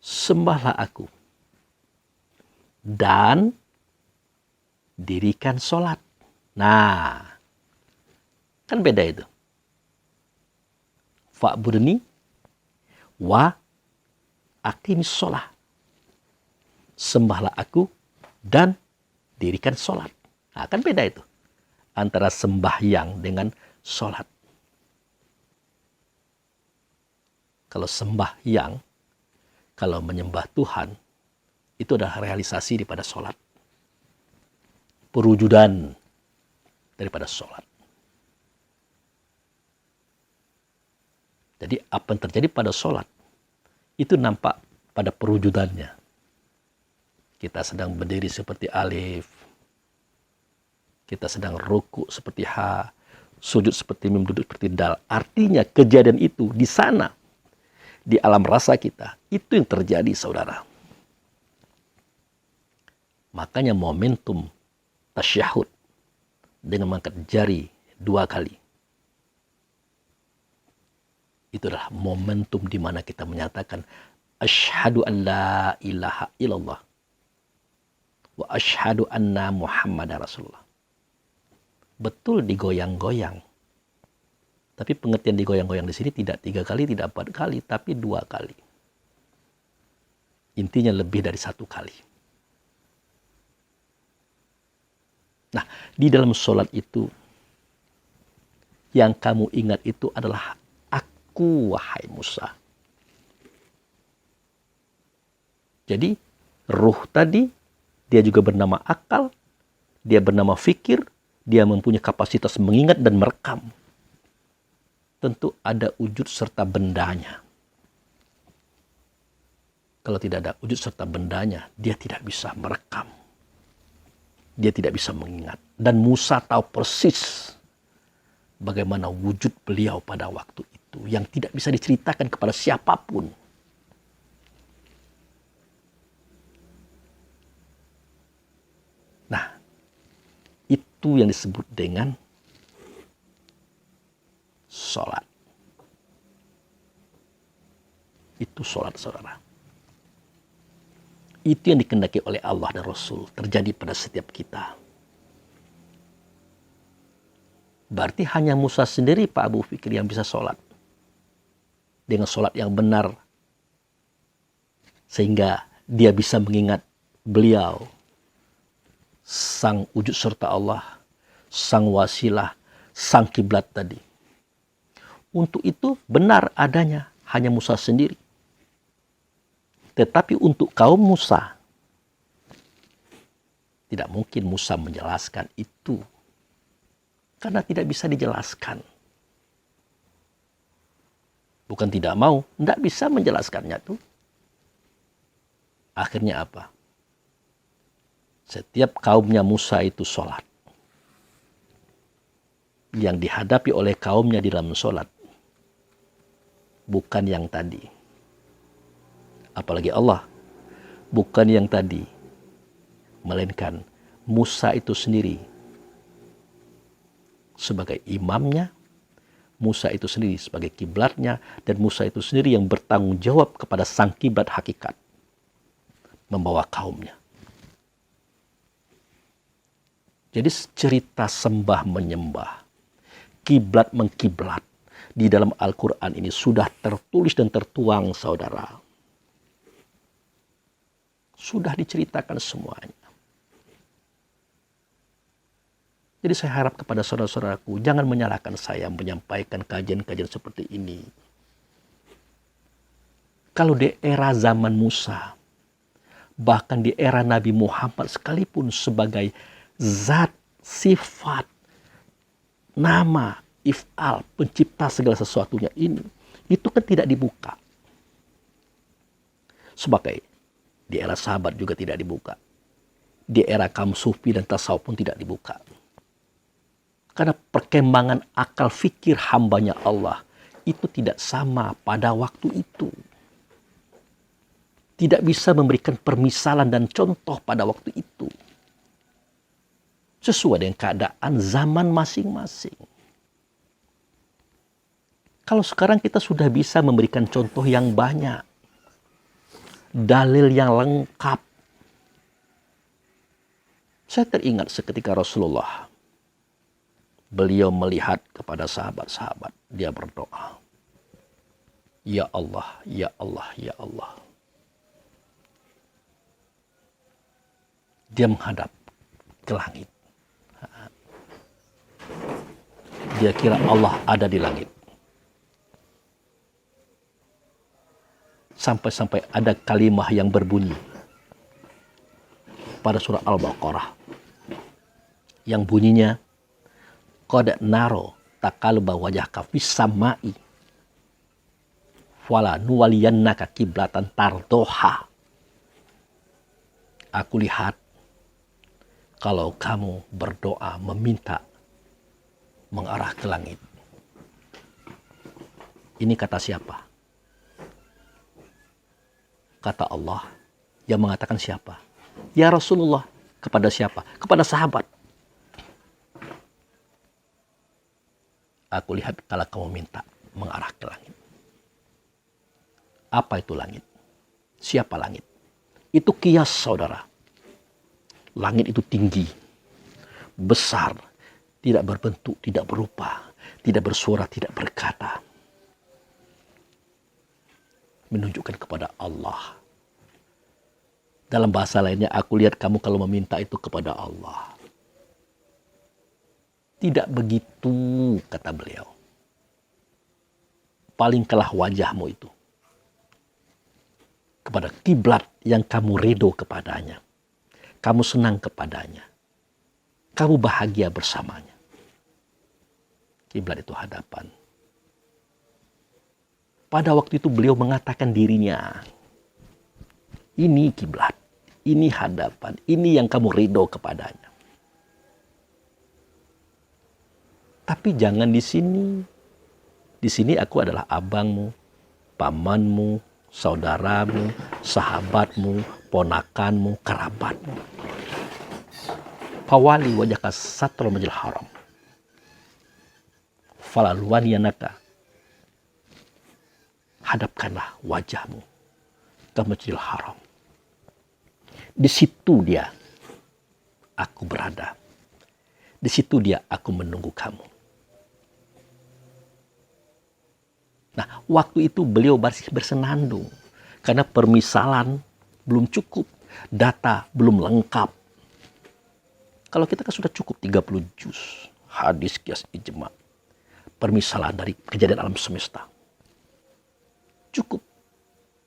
sembahlah aku. Dan dirikan sholat. Nah, kan beda itu. Fa'budni wa aqimis sholat. Sembahlah aku dan dirikan sholat. Nah, kan beda itu. Antara sembahyang dengan sholat. Kalau sembahyang, kalau menyembah Tuhan, itu adalah realisasi daripada sholat. Perwujudan daripada sholat. Jadi apa yang terjadi pada sholat, itu nampak pada perwujudannya. Kita sedang berdiri seperti alif. Kita sedang ruku seperti ha. Sujud seperti mim, duduk seperti dal. Artinya kejadian itu di sana. Di alam rasa kita. Itu yang terjadi, saudara. Makanya momentum tasyahud dengan mengangkat jari 2 kali. Itu adalah momentum di mana kita menyatakan asyhadu an la ilaha illallah wa asyhadu anna Muhammadar Rasulullah. Betul digoyang-goyang. Tapi pengertian digoyang-goyang di sini tidak 3 kali, tidak 4 kali, tapi 2 kali. Intinya lebih dari 1 kali. Nah, di dalam sholat itu, yang kamu ingat itu adalah aku, wahai Musa. Jadi, ruh tadi, dia juga bernama akal, dia bernama fikir, dia mempunyai kapasitas mengingat dan merekam. Tentu ada wujud serta bendanya. Kalau tidak ada wujud serta bendanya, dia tidak bisa merekam. Dia tidak bisa mengingat. Dan Musa tahu persis bagaimana wujud beliau pada waktu itu yang tidak bisa diceritakan kepada siapapun. Nah, itu yang disebut dengan sholat. Itu sholat, saudara. Itu yang dikehendaki oleh Allah dan Rasul terjadi pada setiap kita. Berarti hanya Musa sendiri, Pak Abu Fikri, yang bisa sholat. Dengan sholat yang benar. Sehingga dia bisa mengingat beliau. Sang wujud serta Allah. Sang wasilah. Sang kiblat tadi. Untuk itu benar adanya hanya Musa sendiri. Tetapi untuk kaum Musa, tidak mungkin Musa menjelaskan itu. Karena tidak bisa dijelaskan. Bukan tidak mau, tidak bisa menjelaskannya tuh. Akhirnya apa? Setiap kaumnya Musa itu sholat. Yang dihadapi oleh kaumnya di dalam sholat. Bukan yang tadi. Apalagi Allah, bukan yang tadi, melainkan Musa itu sendiri sebagai imamnya, Musa itu sendiri sebagai kiblatnya, dan Musa itu sendiri yang bertanggung jawab kepada sang kiblat hakikat, membawa kaumnya. Jadi cerita sembah menyembah, kiblat mengkiblat di dalam Al-Quran ini sudah tertulis dan tertuang, saudara. Sudah diceritakan semuanya. Jadi saya harap kepada saudara-saudaraku, jangan menyalahkan saya menyampaikan kajian-kajian seperti ini. Kalau di era zaman Musa, bahkan di era Nabi Muhammad sekalipun sebagai zat, sifat, nama, if'al, pencipta segala sesuatunya ini, itu kan tidak dibuka. Sebagai di era sahabat juga tidak dibuka. Di era kaum sufi dan tasawuf pun tidak dibuka. Karena perkembangan akal fikir hambanya Allah itu tidak sama pada waktu itu. Tidak bisa memberikan permisalan dan contoh pada waktu itu. Sesuai dengan keadaan zaman masing-masing. Kalau sekarang kita sudah bisa memberikan contoh yang banyak. Dalil yang lengkap. Saya teringat seketika Rasulullah. Beliau melihat kepada sahabat-sahabat. Dia berdoa. Ya Allah, ya Allah, ya Allah. Dia menghadap ke langit. Dia kira Allah ada di langit. Sampai-sampai ada kalimah yang berbunyi pada surah Al-Baqarah. Yang bunyinya, Qad naro taqalluba wajhaka fis sama'i fala nuwaliyannaka kiblatan tardoha. Aku lihat kalau kamu berdoa meminta mengarah ke langit. Ini kata siapa? Kata Allah. Yang mengatakan siapa? Ya Rasulullah. Kepada siapa? Kepada sahabat. Aku lihat kalau kamu minta mengarah ke langit. Apa itu langit? Siapa langit? Itu kias, saudara. Langit itu tinggi, besar, tidak berbentuk, tidak berupa, tidak bersuara, tidak berkata. Menunjukkan kepada Allah. Dalam bahasa lainnya, aku lihat kamu kalau meminta itu kepada Allah. Tidak begitu, kata beliau. Palingkanlah wajahmu itu kepada kiblat yang kamu ridho kepadanya. Kamu senang kepadanya. Kamu bahagia bersamanya. Kiblat itu hadapan. Pada waktu itu beliau mengatakan dirinya. Ini kiblat. Ini hadapan. Ini yang kamu ridho kepadanya. Tapi jangan di sini. Di sini aku adalah abangmu, pamanmu, saudaramu, sahabatmu, ponakanmu, kerabatmu. Fawali wajhaka satrul masjidil haram. Falaluwaniyanaka. Hadapkanlah wajahmu ke Masjidil Haram. Di situ dia aku berada. Di situ dia aku menunggu kamu. Nah, waktu itu beliau masih bersenandung. Karena permisalan belum cukup. Data belum lengkap. Kalau kita kan sudah cukup 30 juz. Hadis, qiyas, ijma. Permisalan dari kejadian alam semesta. Cukup.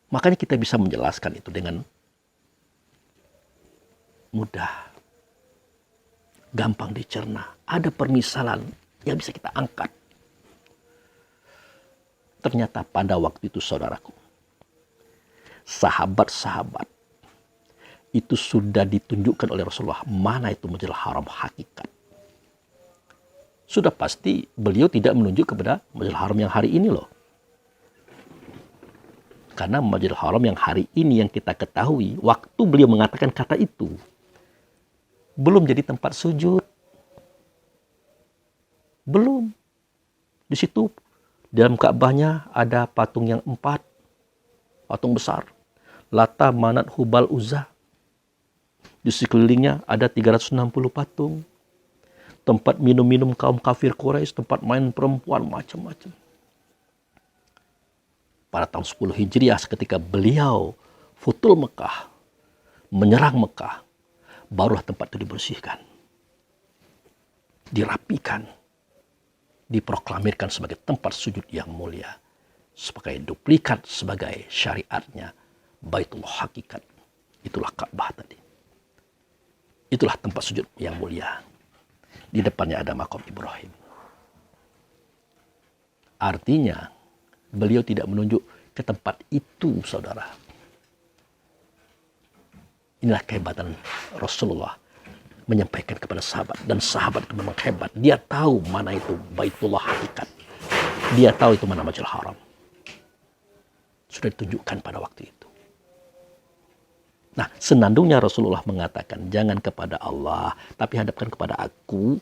Makanya kita bisa menjelaskan itu dengan mudah. Gampang dicerna. Ada permisalan yang bisa kita angkat. Ternyata pada waktu itu saudaraku, sahabat-sahabat itu sudah ditunjukkan oleh Rasulullah mana itu Masjidil Haram hakikat. Sudah pasti beliau tidak menunjuk kepada Masjidil Haram yang hari ini loh. Karena Masjidil Haram yang hari ini yang kita ketahui, waktu beliau mengatakan kata itu, belum jadi tempat sujud. Belum. Di situ dalam Ka'bahnya ada patung yang 4. Patung besar. Lata, Manat, Hubal, Uzza. Di sekelilingnya ada 360 patung. Tempat minum-minum kaum kafir Quraisy, tempat main perempuan, macam-macam. Pada tahun 10 Hijriah ketika beliau futul Mekah, menyerang Mekah, barulah tempat itu dibersihkan, dirapikan, diproklamirkan sebagai tempat sujud yang mulia, sebagai duplikat sebagai syariatnya Baitullah hakikat. Itulah Ka'bah tadi. Itulah tempat sujud yang mulia. Di depannya ada makam Ibrahim. Artinya, beliau tidak menunjuk ke tempat itu, saudara. Inilah kehebatan Rasulullah menyampaikan kepada sahabat. Dan sahabat itu memang hebat. Dia tahu mana itu Baitullah hakikat. Dia tahu itu mana Masjidil Haram. Sudah ditunjukkan pada waktu itu. Nah, senandungnya Rasulullah mengatakan, jangan kepada Allah, tapi hadapkan kepada aku.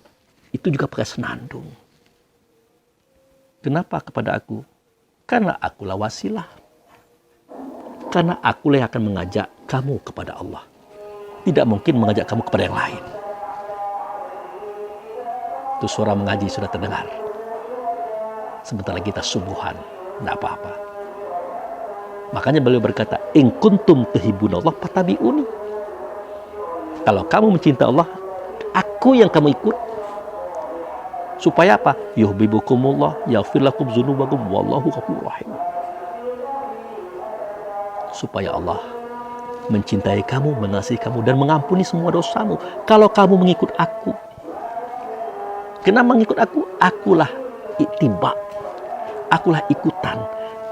Itu juga pakai senandung. Kenapa kepada aku? Karena akulah wasilah. Karena akulah yang akan mengajak kamu kepada Allah. Tidak mungkin mengajak kamu kepada yang lain. Itu suara mengaji sudah terdengar. Sebentar lagi kita subuhan. Tidak apa-apa. Makanya beliau berkata, in kuntum tuhibbunallah fattabi'uni. Kalau kamu mencintai Allah, aku yang kamu ikut. Supaya apa? Yuhibbukumullah, yaghfir lakum dzunubakum, wallahu ghafurur rahim. Supaya Allah mencintai kamu, mengasihi kamu, dan mengampuni semua dosamu. Kalau kamu mengikut aku. Kenapa mengikut aku? Akulah ittiba. Akulah ikutan.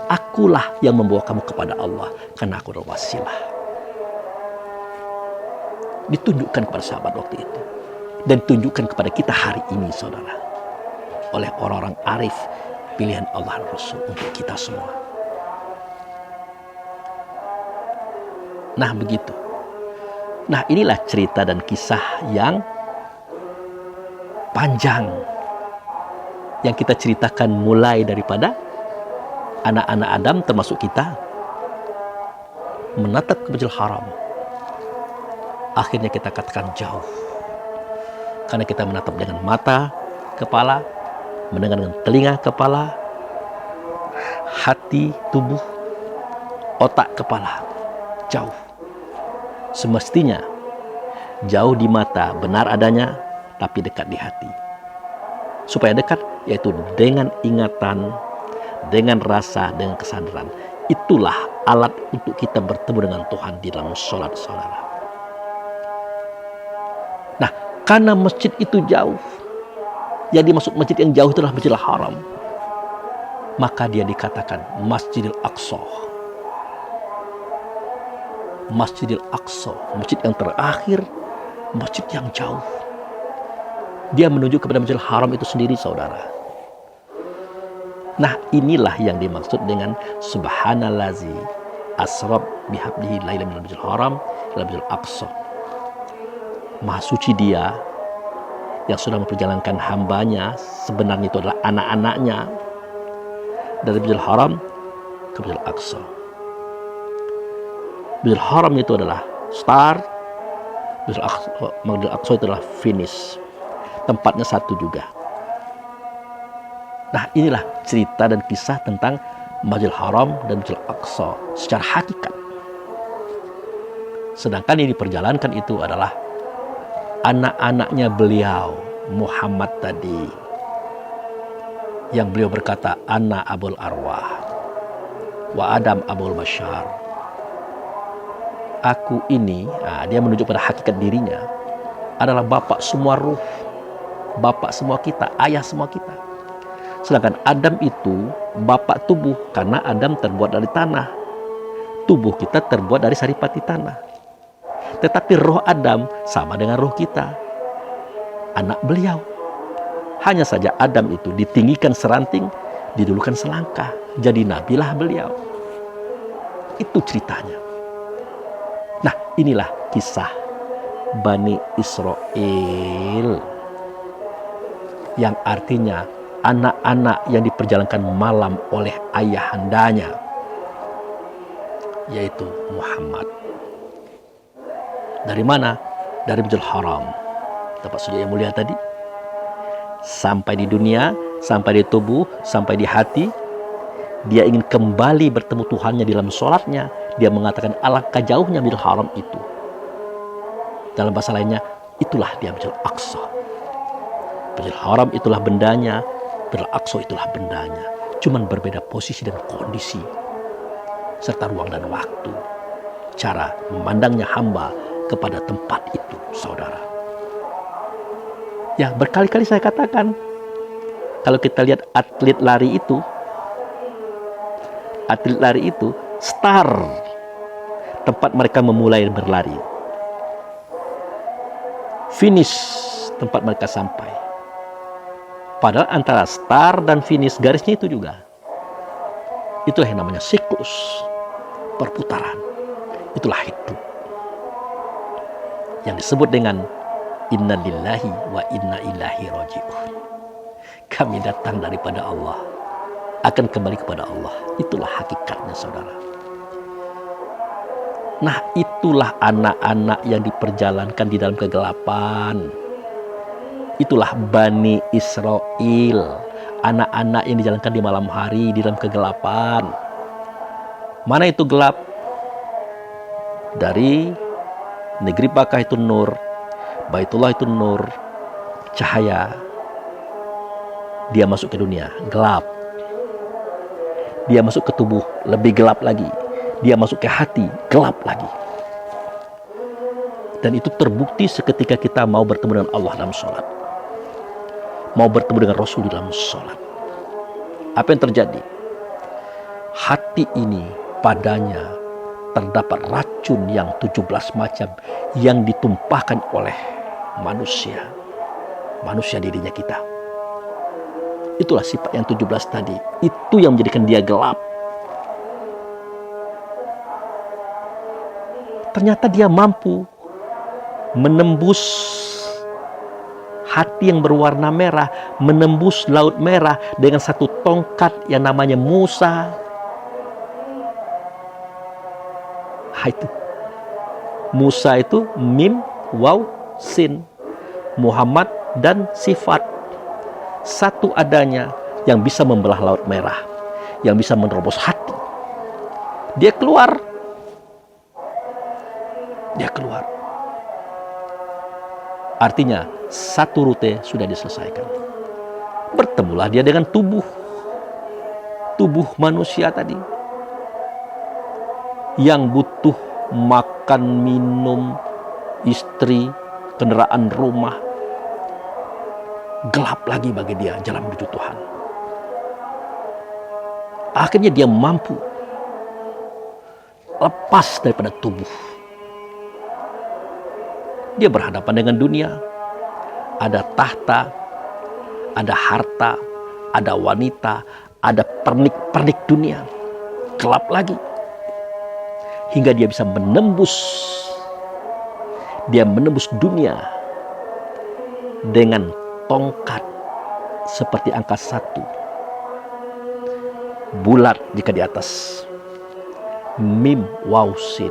Akulah yang membawa kamu kepada Allah. Karena aku adalah wasilah. Ditunjukkan kepada sahabat waktu itu. Dan ditunjukkan kepada kita hari ini, saudara. Oleh orang-orang arif, pilihan Allah dan Rasul untuk kita semua. Nah, begitu. Nah, inilah cerita dan kisah yang panjang. Yang kita ceritakan mulai daripada anak-anak Adam termasuk kita menatap ke Masjidil Haram. Akhirnya kita katakan jauh. Karena kita menatap dengan mata, kepala, mendengar dengan telinga, kepala, hati, tubuh, otak, kepala. Jauh. Semestinya jauh di mata benar adanya, tapi dekat di hati. Supaya dekat, yaitu dengan ingatan, dengan rasa, dengan kesadaran. Itulah alat untuk kita bertemu dengan Tuhan di dalam sholat, saudara. Nah, karena masjid itu jauh, yang dimaksud masjid yang jauh itulah Masjidil Haram, maka dia dikatakan Masjidil Aqsa. Masjidil Aqsa, masjid yang terakhir, masjid yang jauh. Dia menuju kepada Masjidil Haram itu sendiri, saudara. Nah, inilah yang dimaksud dengan subhanallazi asra bihabdihi lailan minal Masjidil Haram ila Masjidil Aqsa. Maha suci dia yang sudah memperjalankan hambanya, sebenarnya itu adalah anak-anaknya, dari Masjidil Haram ke Masjidil Aqsa. Masjidil Haram itu adalah start, Masjidil Aqsa itu adalah finish. Tempatnya satu juga. Nah, inilah cerita dan kisah tentang Masjidil Haram dan Masjidil Aqsa secara hakikat. Sedangkan yang diperjalankan itu adalah anak-anaknya beliau, Muhammad tadi. Yang beliau berkata, Ana Abul Arwah, wa Adam Abul Bashar. Aku ini, dia menunjuk pada hakikat dirinya, adalah bapak semua ruh, bapak semua kita, ayah semua kita. Sedangkan Adam itu bapak tubuh, karena Adam terbuat dari tanah. Tubuh kita terbuat dari saripati tanah. Tetapi roh Adam sama dengan roh kita, anak beliau. Hanya saja Adam itu ditinggikan seranting, didulukan selangkah, jadi nabilah beliau. Itu ceritanya. Nah, inilah kisah Bani Israel, yang artinya anak-anak yang diperjalankan malam oleh ayahandanya, yaitu Muhammad. Dari mana? Dari Masjidil Haram, tempat sujud yang mulia tadi, sampai di dunia, sampai di tubuh, sampai di hati. Dia ingin kembali bertemu Tuhannya di dalam sholatnya. Dia mengatakan alangkah jauhnya Masjidil Haram itu. Dalam bahasa lainnya, itulah dia Masjidil Aqsa. Masjidil Haram itulah bendanya, Masjidil Aqsa itulah bendanya. Cuman berbeda posisi dan kondisi, serta ruang dan waktu. Cara memandangnya hamba kepada tempat itu, saudara. Ya, berkali-kali saya katakan, kalau kita lihat atlet lari itu star tempat mereka memulai berlari, finish tempat mereka sampai. Padahal antara start dan finish garisnya itu juga. Itulah yang namanya siklus, perputaran. Itulah hidup. Yang disebut dengan inna lillahi wa inna ilaihi raji'un. Kami datang daripada Allah, akan kembali kepada Allah. Itulah hakikatnya, saudara. Nah, itulah anak-anak yang diperjalankan di dalam kegelapan. Itulah Bani Israel, anak-anak yang dijalankan di malam hari di dalam kegelapan. Mana itu gelap? Dari negeri Makkah itu nur, Baitullah itu nur, cahaya. Dia masuk ke dunia, gelap. Dia masuk ke tubuh, lebih gelap lagi. Dia masuk ke hati, gelap lagi. Dan itu terbukti seketika kita mau bertemu dengan Allah dalam sholat, mau bertemu dengan Rasul dalam sholat. Apa yang terjadi? Hati ini padanya terdapat racun yang 17 macam yang ditumpahkan oleh manusia dirinya kita. Itulah sifat yang 17 tadi. Itu yang menjadikan dia gelap. Ternyata dia mampu menembus hati yang berwarna merah, menembus laut merah dengan satu tongkat yang namanya Musa. Itu Musa itu mim, waw, sin. Muhammad dan sifat. Satu adanya yang bisa membelah laut merah, yang bisa menerobos hati. Dia keluar. Artinya satu rute sudah diselesaikan. Bertemulah dia dengan tubuh manusia tadi, yang butuh makan, minum, istri, kendaraan rumah. Gelap lagi bagi dia jalan menuju Tuhan. Akhirnya dia mampu lepas daripada tubuh. Dia berhadapan dengan dunia. Ada tahta, ada harta, ada wanita, ada pernik-pernik dunia. Gelap lagi. Hingga dia bisa menembus dunia dengan tongkat seperti angka 1, bulat jika di atas, mim, waw, sin.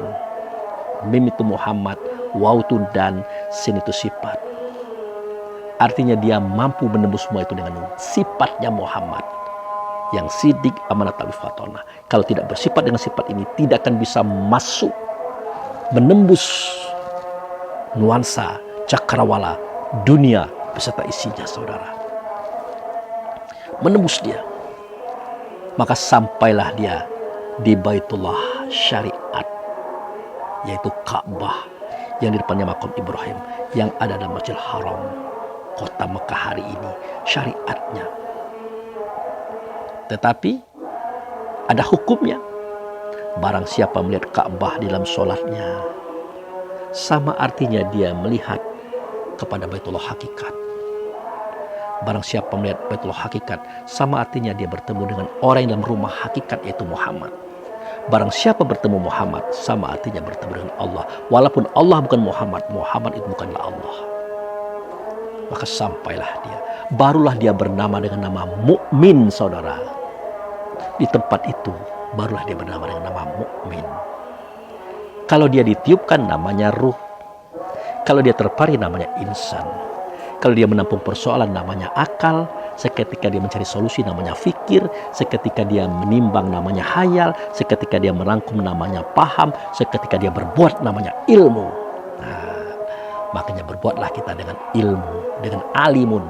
Mim itu Muhammad, waw itu dan, sin itu sifat. Artinya dia mampu menembus semua itu dengan sifatnya Muhammad, yang sidik, amanat, ta'wif, fatona. Kalau tidak bersifat dengan sifat ini, tidak akan bisa masuk, menembus nuansa cakrawala dunia beserta isinya, saudara. Menembus dia. Maka sampailah dia di Baitullah syariat, yaitu Ka'bah yang di depannya makam Ibrahim, yang ada dalam Masjidil Haram, kota Mekah hari ini, syariatnya. Tetapi ada hukumnya. Barang siapa melihat Ka'bah di dalam sholatnya, sama artinya dia melihat kepada Baitullah hakikat. Barang siapa melihat Baitullah hakikat, sama artinya dia bertemu dengan orang yang dalam rumah hakikat, yaitu Muhammad. Barang siapa bertemu Muhammad, sama artinya bertemu dengan Allah. Walaupun Allah bukan Muhammad, Muhammad itu bukanlah Allah. Maka sampailah dia. Barulah dia bernama dengan nama mukmin, saudara. Di tempat itu, barulah dia bernama dengan nama mukmin. Kalau dia ditiupkan, namanya ruh. Kalau dia terpari, namanya insan. Kalau dia menampung persoalan, namanya akal. Seketika dia mencari solusi, namanya fikir. Seketika dia menimbang, namanya hayal. Seketika dia merangkum, namanya paham. Seketika dia berbuat, namanya ilmu. Nah, Makanya berbuatlah kita dengan ilmu, dengan alimun.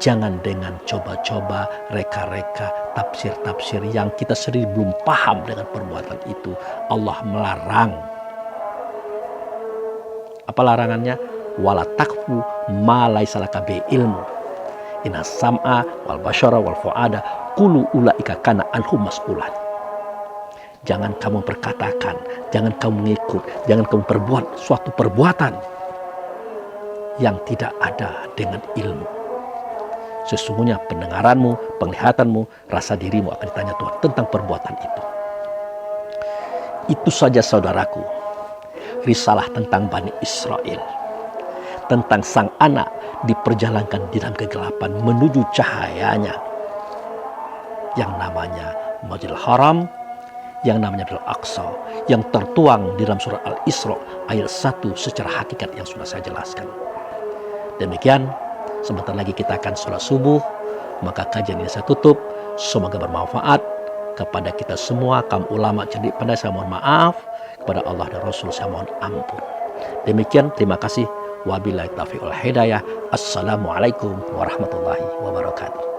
Jangan dengan coba-coba, reka-reka, tafsir-tafsir yang kita sendiri belum paham dengan perbuatan itu. Allah melarang. Apa larangannya? Wala takfu ma laisa laka bi ilmu. Inna sam'a wal basyara wal fuada kullu ulaika kana anhum mas'ulan. Jangan kamu perkatakan, jangan kamu mengikut, jangan kamu perbuat suatu perbuatan yang tidak ada dengan ilmu. Sesungguhnya pendengaranmu, penglihatanmu, rasa dirimu akan ditanya Tuhan tentang perbuatan itu. Itu saja saudaraku, risalah tentang Bani Israel. Tentang sang anak diperjalankan di dalam kegelapan menuju cahayanya. Yang namanya Masjidil Haram, yang namanya Al-Aqsa, yang tertuang di dalam surah Al-Isra ayat 1 secara hakikat yang sudah saya jelaskan. Demikian, sebentar lagi kita akan sholat subuh, maka kajian ini saya tutup. Semoga bermanfaat kepada kita semua, kaum ulama cerdik pandai saya mohon maaf, kepada Allah dan Rasul saya mohon ampun. Demikian, terima kasih. Wabillahi taufiq wal hidayah. Assalamualaikum warahmatullahi wabarakatuh.